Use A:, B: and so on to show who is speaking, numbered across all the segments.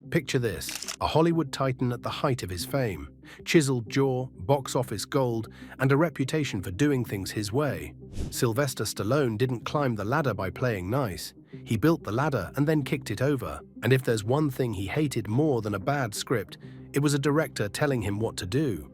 A: Picture this, a Hollywood titan at the height of his fame. Chiseled jaw, box office gold, and a reputation for doing things his way. Sylvester Stallone didn't climb the ladder by playing nice. He built the ladder and then kicked it over. And if there's one thing he hated more than a bad script, it was a director telling him what to do.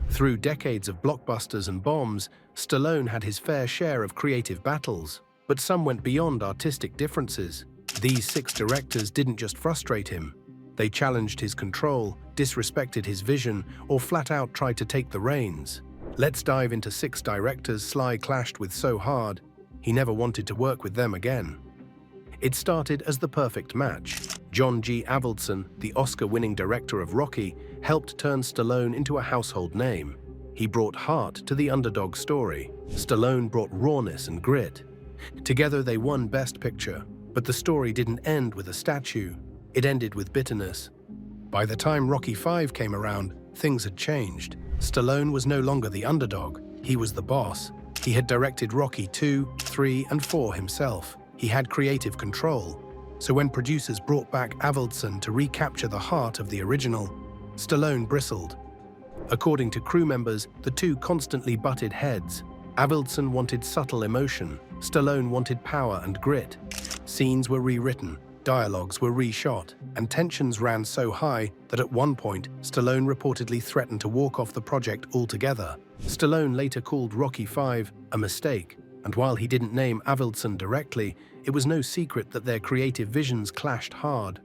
A: Through decades of blockbusters and bombs, Stallone had his fair share of creative battles. But some went beyond artistic differences. These 6 directors didn't just frustrate him. They challenged his control, disrespected his vision, or flat out tried to take the reins. Let's dive into 6 directors Sly clashed with so hard, he never wanted to work with them again. It started as the perfect match. John G. Avildsen, the Oscar-winning director of Rocky, helped turn Stallone into a household name. He brought heart to the underdog story. Stallone brought rawness and grit. Together they won Best Picture. But the story didn't end with a statue. It ended with bitterness. By the time Rocky V came around, things had changed. Stallone was no longer the underdog. He was the boss. He had directed Rocky II, III, and IV himself. He had creative control. So when producers brought back Avildsen to recapture the heart of the original, Stallone bristled. According to crew members, the two constantly butted heads. Avildsen wanted subtle emotion. Stallone wanted power and grit. Scenes were rewritten, dialogues were reshot, and tensions ran so high that at one point, Stallone reportedly threatened to walk off the project altogether. Stallone later called Rocky V a mistake, and while he didn't name Avildsen directly, it was no secret that their creative visions clashed hard.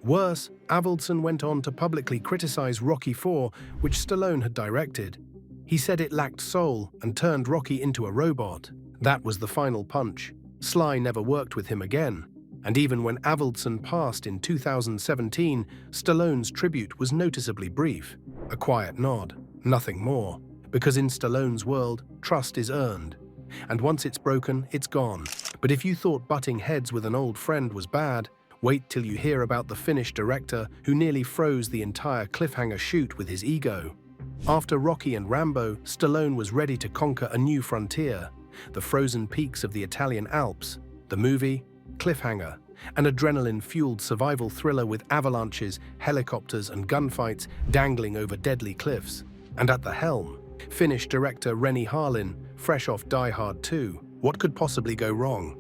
A: Worse, Avildsen went on to publicly criticize Rocky IV, which Stallone had directed. He said it lacked soul and turned Rocky into a robot. That was the final punch. Sly never worked with him again. And even when Avildsen passed in 2017, Stallone's tribute was noticeably brief. A quiet nod, nothing more. Because in Stallone's world, trust is earned. And once it's broken, it's gone. But if you thought butting heads with an old friend was bad, wait till you hear about the Finnish director who nearly froze the entire cliffhanger shoot with his ego. After Rocky and Rambo, Stallone was ready to conquer a new frontier. The frozen peaks of the Italian Alps, the movie, cliffhanger, an adrenaline-fueled survival thriller with avalanches, helicopters, and gunfights dangling over deadly cliffs. And at the helm, Finnish director Renny Harlin, fresh off Die Hard 2. What could possibly go wrong?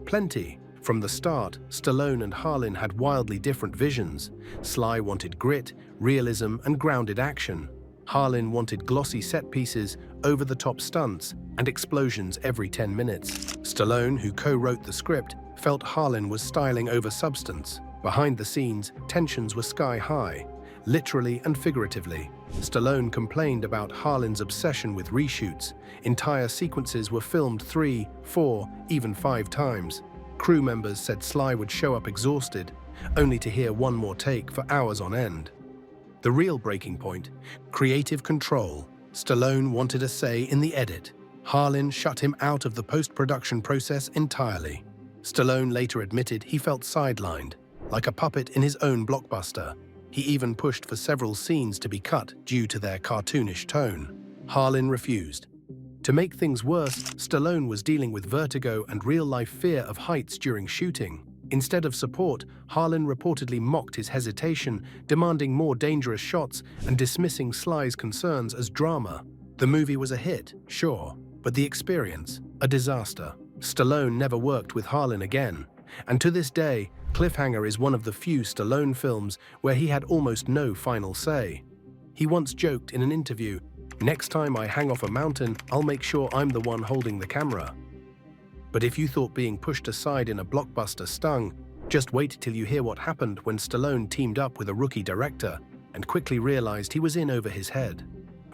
A: Plenty. From the start, Stallone and Harlin had wildly different visions. Sly wanted grit, realism, and grounded action. Harlin wanted glossy set pieces, over-the-top stunts, and explosions every 10 minutes. Stallone, who co-wrote the script, felt Harlin was styling over substance. Behind the scenes, tensions were sky-high, literally and figuratively. Stallone complained about Harlin's obsession with reshoots. Entire sequences were filmed 3, 4, even 5 times. Crew members said Sly would show up exhausted, only to hear one more take for hours on end. The real breaking point, creative control. Stallone wanted a say in the edit. Harlin shut him out of the post-production process entirely. Stallone later admitted he felt sidelined, like a puppet in his own blockbuster. He even pushed for several scenes to be cut due to their cartoonish tone. Harlin refused. To make things worse, Stallone was dealing with vertigo and real-life fear of heights during shooting. Instead of support, Harlin reportedly mocked his hesitation, demanding more dangerous shots and dismissing Sly's concerns as drama. The movie was a hit, sure, but the experience, a disaster. Stallone never worked with Harlin again, and to this day, Cliffhanger is one of the few Stallone films where he had almost no final say. He once joked in an interview, "Next time I hang off a mountain, I'll make sure I'm the one holding the camera." But if you thought being pushed aside in a blockbuster stung, just wait till you hear what happened when Stallone teamed up with a rookie director and quickly realized he was in over his head.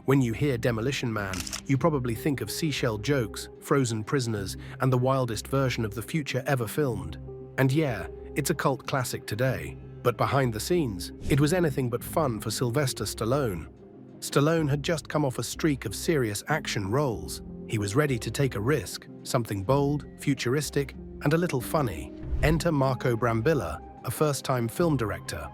A: When you hear Demolition Man, you probably think of seashell jokes, frozen prisoners, and the wildest version of the future ever filmed. And yeah, it's a cult classic today. But behind the scenes, it was anything but fun for Sylvester Stallone. Stallone had just come off a streak of serious action roles. He was ready to take a risk, something bold, futuristic, and a little funny. Enter Marco Brambilla, a first-time film director.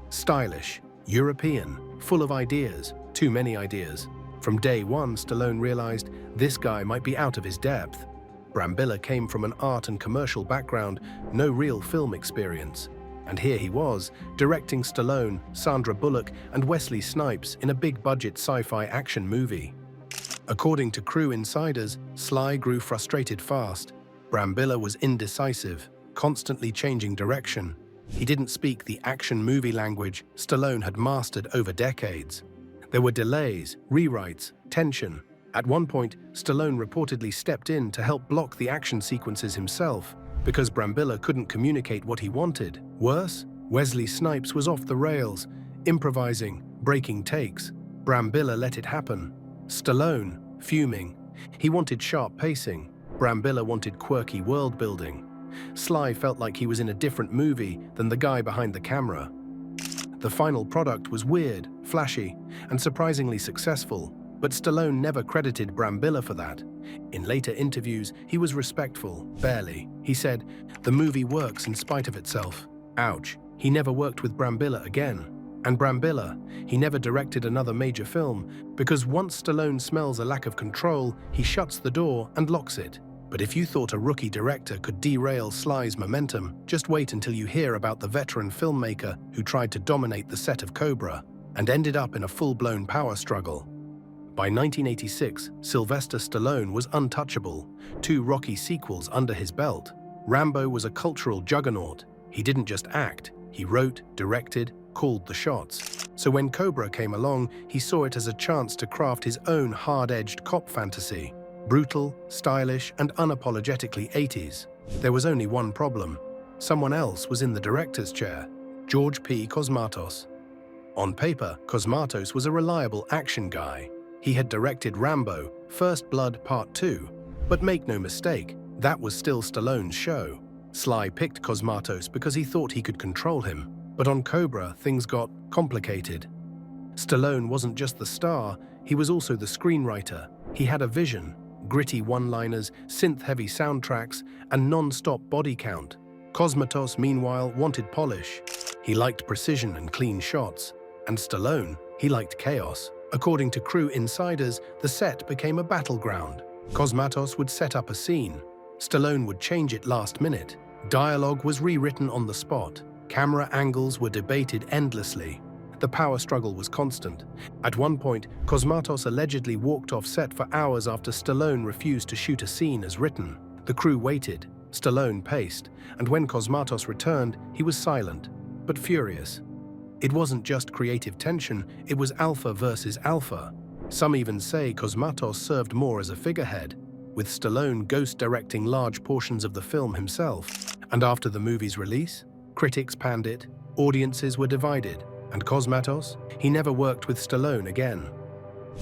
A: Stylish, European, full of ideas, too many ideas. From day one, Stallone realized this guy might be out of his depth. Brambilla came from an art and commercial background, no real film experience. And here he was, directing Stallone, Sandra Bullock, and Wesley Snipes in a big-budget sci-fi action movie. According to crew insiders, Sly grew frustrated fast. Brambilla was indecisive, constantly changing direction. He didn't speak the action movie language Stallone had mastered over decades. There were delays, rewrites, tension. At one point, Stallone reportedly stepped in to help block the action sequences himself because Brambilla couldn't communicate what he wanted. Worse, Wesley Snipes was off the rails, improvising, breaking takes. Brambilla let it happen. Stallone, fuming. He wanted sharp pacing. Brambilla wanted quirky world-building. Sly felt like he was in a different movie than the guy behind the camera. The final product was weird, flashy, and surprisingly successful, but Stallone never credited Brambilla for that. In later interviews, he was respectful, barely. He said, "The movie works in spite of itself." Ouch. He never worked with Brambilla again. And Brambilla, he never directed another major film, because once Stallone smells a lack of control, he shuts the door and locks it. But if you thought a rookie director could derail Sly's momentum, just wait until you hear about the veteran filmmaker who tried to dominate the set of Cobra and ended up in a full-blown power struggle. By 1986, Sylvester Stallone was untouchable, 2 Rocky sequels under his belt. Rambo was a cultural juggernaut. He didn't just act, he wrote, directed, called the shots. So when Cobra came along, he saw it as a chance to craft his own hard-edged cop fantasy. Brutal, stylish, and unapologetically 80s. There was only one problem. Someone else was in the director's chair, George P. Cosmatos. On paper, Cosmatos was a reliable action guy. He had directed Rambo, First Blood Part 2. But make no mistake, that was still Stallone's show. Sly picked Cosmatos because he thought he could control him. But on Cobra, things got complicated. Stallone wasn't just the star, he was also the screenwriter. He had a vision, gritty one-liners, synth-heavy soundtracks, and non-stop body count. Cosmatos, meanwhile, wanted polish. He liked precision and clean shots. And Stallone, he liked chaos. According to crew insiders, the set became a battleground. Cosmatos would set up a scene. Stallone would change it last minute. Dialogue was rewritten on the spot. Camera angles were debated endlessly. The power struggle was constant. At one point, Cosmatos allegedly walked off set for hours after Stallone refused to shoot a scene as written. The crew waited. Stallone paced, and when Cosmatos returned, he was silent, but furious. It wasn't just creative tension, it was alpha versus alpha. Some even say Cosmatos served more as a figurehead, with Stallone ghost-directing large portions of the film himself. And after the movie's release, critics panned it, audiences were divided, and Cosmatos, he never worked with Stallone again.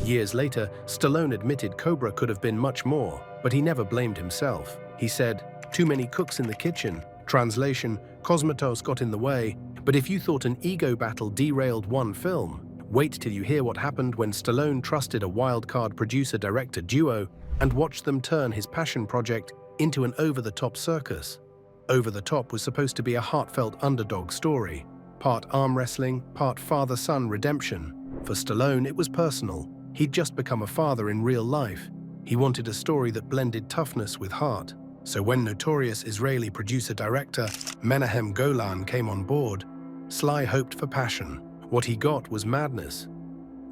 A: Years later, Stallone admitted Cobra could have been much more, but he never blamed himself. He said, "Too many cooks in the kitchen." Translation, Cosmatos got in the way, but if you thought an ego battle derailed one film, wait till you hear what happened when Stallone trusted a wildcard producer-director duo and watched them turn his passion project into an over-the-top circus. Over the Top was supposed to be a heartfelt underdog story, part arm wrestling, part father-son redemption. For Stallone, it was personal. He'd just become a father in real life. He wanted a story that blended toughness with heart. So when notorious Israeli producer-director Menahem Golan came on board, Sly hoped for passion. What he got was madness.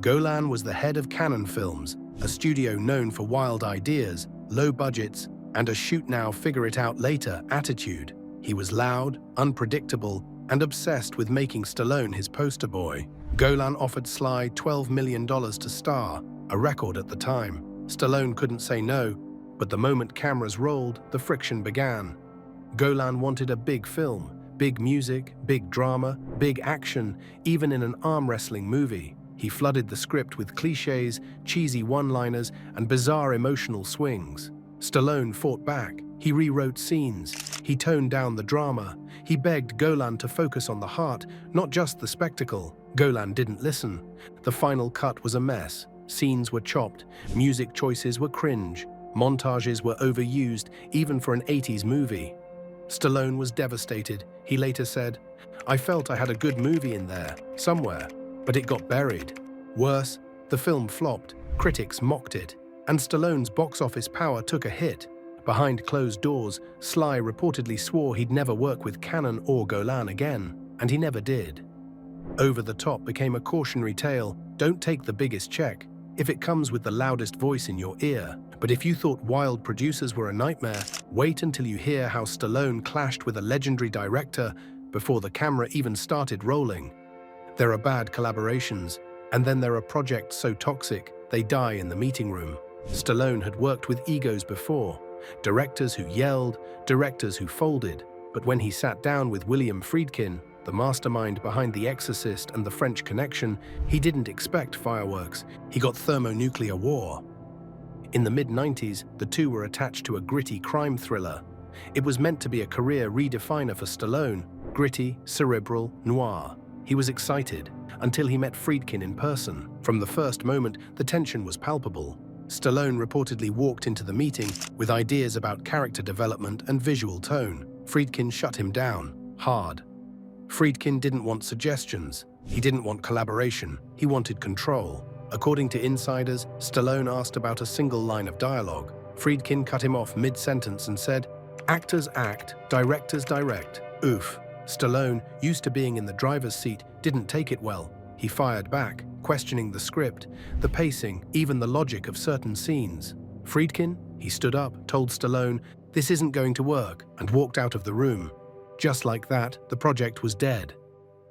A: Golan was the head of Cannon Films, a studio known for wild ideas, low budgets, and a shoot-now-figure-it-out-later attitude. He was loud, unpredictable, and obsessed with making Stallone his poster boy. Golan offered Sly $12 million to star, a record at the time. Stallone couldn't say no, but the moment cameras rolled, the friction began. Golan wanted a big film, big music, big drama, big action, even in an arm wrestling movie. He flooded the script with cliches, cheesy one-liners, and bizarre emotional swings. Stallone fought back. He rewrote scenes. He toned down the drama. He begged Golan to focus on the heart, not just the spectacle. Golan didn't listen. The final cut was a mess. Scenes were chopped. Music choices were cringe. Montages were overused, even for an 80s movie. Stallone was devastated. He later said, "I felt I had a good movie in there, somewhere, but it got buried." Worse, the film flopped. Critics mocked it. And Stallone's box office power took a hit. Behind closed doors, Sly reportedly swore he'd never work with Cannon or Golan again. and he never did. Over the Top became a cautionary tale. Don't take the biggest check if it comes with the loudest voice in your ear. But if you thought Wild producers were a nightmare, wait until you hear how Stallone clashed with a legendary director before the camera even started rolling. There are bad collaborations, and then there are projects so toxic they die in the meeting room. Stallone had worked with egos before, directors who yelled, directors who folded, but when he sat down with William Friedkin, the mastermind behind The Exorcist and The French Connection, he didn't expect fireworks. He got thermonuclear war. In the mid-90s, the two were attached to a gritty crime thriller. It was meant to be a career redefiner for Stallone, gritty, cerebral, noir. He was excited until he met Friedkin in person. From the first moment, the tension was palpable. Stallone reportedly walked into the meeting with ideas about character development and visual tone. Friedkin shut him down, hard. Friedkin didn't want suggestions. He didn't want collaboration. He wanted control. According to insiders, Stallone asked about a single line of dialogue. Friedkin cut him off mid-sentence and said, "Actors act, directors direct." Oof. Stallone, used to being in the driver's seat, didn't take it well. He fired back, questioning the script, the pacing, even the logic of certain scenes. Friedkin, he stood up, told Stallone, "This isn't going to work," and walked out of the room. Just like that, the project was dead.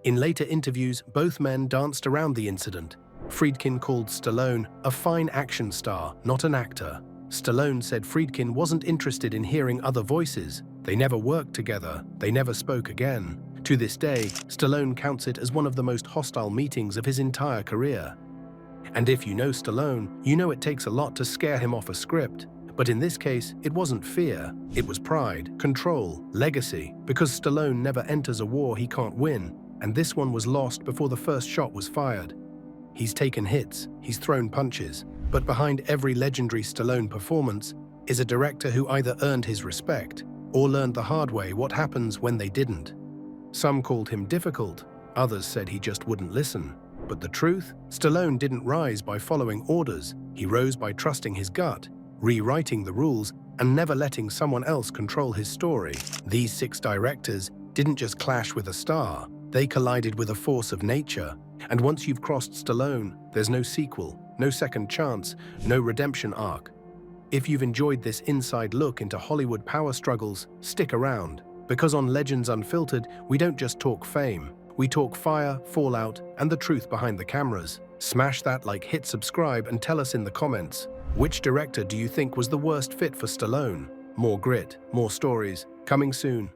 A: In later interviews, both men danced around the incident. Friedkin called Stallone a fine action star, not an actor. Stallone said Friedkin wasn't interested in hearing other voices. They never worked together. They never spoke again. To this day, Stallone counts it as one of the most hostile meetings of his entire career. And if you know Stallone, you know it takes a lot to scare him off a script. But in this case, it wasn't fear. It was pride, control, legacy. Because Stallone never enters a war he can't win, and this one was lost before the first shot was fired. He's taken hits, he's thrown punches, but behind every legendary Stallone performance is a director who either earned his respect or learned the hard way what happens when they didn't. Some called him difficult, others said he just wouldn't listen. But the truth? Stallone didn't rise by following orders. He rose by trusting his gut, rewriting the rules, and never letting someone else control his story. These 6 directors didn't just clash with a star, they collided with a force of nature. And once you've crossed Stallone, there's no sequel, no second chance, no redemption arc. If you've enjoyed this inside look into Hollywood power struggles, stick around. Because on Legends Unfiltered, we don't just talk fame, we talk fire, fallout, and the truth behind the cameras. Smash that like, hit subscribe, and tell us in the comments, which director do you think was the worst fit for Stallone? More grit, more stories, coming soon.